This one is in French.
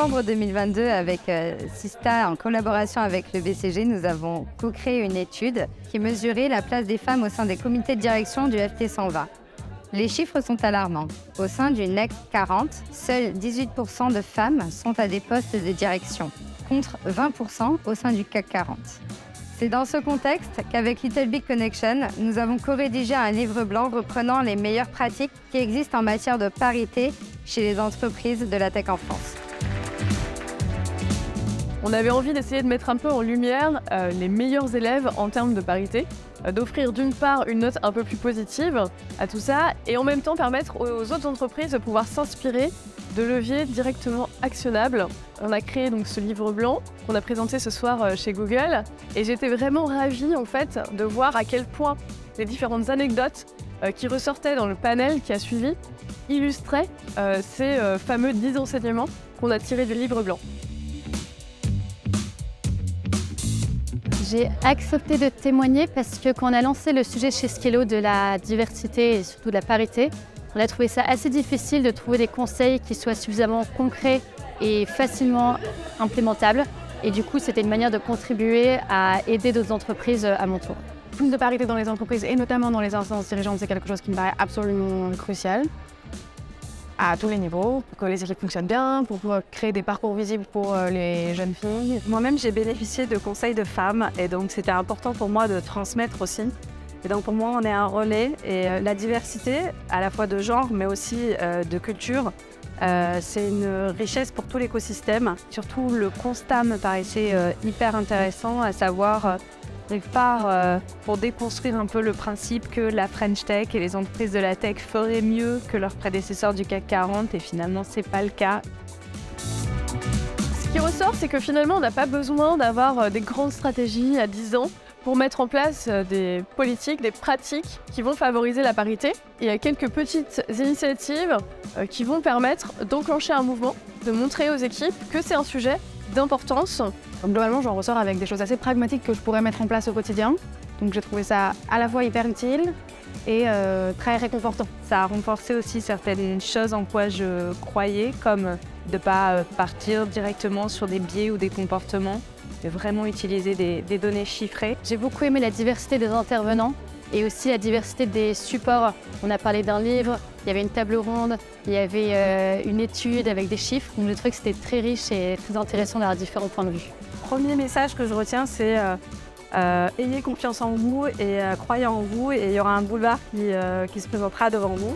novembre 2022, avec Sista, en collaboration avec le BCG, nous avons co-créé une étude qui mesurait la place des femmes au sein des comités de direction du FT 120. Les chiffres sont alarmants. Au sein du NEC 40, seuls 18% de femmes sont à des postes de direction, contre 20% au sein du CAC 40. C'est dans ce contexte qu'avec Little Big Connection, nous avons co-rédigé un livre blanc reprenant les meilleures pratiques qui existent en matière de parité chez les entreprises de la tech en France. On avait envie d'essayer de mettre un peu en lumière les meilleurs élèves en termes de parité, d'offrir d'une part une note un peu plus positive à tout ça et en même temps permettre aux autres entreprises de pouvoir s'inspirer de leviers directement actionnables. On a créé donc ce livre blanc qu'on a présenté ce soir chez Google et j'étais vraiment ravie en fait de voir à quel point les différentes anecdotes qui ressortaient dans le panel qui a suivi illustraient ces fameux 10 enseignements qu'on a tirés du livre blanc. J'ai accepté de témoigner parce que quand on a lancé le sujet chez Skello de la diversité et surtout de la parité, on a trouvé ça assez difficile de trouver des conseils qui soient suffisamment concrets et facilement implémentables. Et du coup, c'était une manière de contribuer à aider d'autres entreprises à mon tour. Plus de parité dans les entreprises et notamment dans les instances dirigeantes, c'est quelque chose qui me paraît absolument crucial. À tous les niveaux, pour que les équipes fonctionnent bien, pour créer des parcours visibles pour les jeunes filles. Moi-même, j'ai bénéficié de conseils de femmes et donc c'était important pour moi de transmettre aussi. Et donc pour moi, on est un relais et la diversité, à la fois de genre mais aussi de culture, c'est une richesse pour tout l'écosystème. Surtout, le constat me paraissait hyper intéressant, à savoir quelque part pour déconstruire un peu le principe que la French Tech et les entreprises de la tech feraient mieux que leurs prédécesseurs du CAC 40 et finalement c'est pas le cas. Ce qui ressort, c'est que finalement on n'a pas besoin d'avoir des grandes stratégies à 10 ans pour mettre en place des politiques, des pratiques qui vont favoriser la parité. Il y a quelques petites initiatives qui vont permettre d'enclencher un mouvement, de montrer aux équipes que c'est un sujet d'importance. Globalement, j'en ressors avec des choses assez pragmatiques que je pourrais mettre en place au quotidien. Donc j'ai trouvé ça à la fois hyper utile et très réconfortant. Ça a renforcé aussi certaines choses en quoi je croyais, comme de ne pas partir directement sur des biais ou des comportements, de vraiment utiliser des données chiffrées. J'ai beaucoup aimé la diversité des intervenants et aussi la diversité des supports. On a parlé d'un livre, il y avait une table ronde, il y avait une étude avec des chiffres. Donc j'ai trouvé que c'était très riche et très intéressant d'avoir différents points de vue. Le premier message que je retiens, c'est ayez confiance en vous et croyez en vous et il y aura un boulevard qui se présentera devant vous.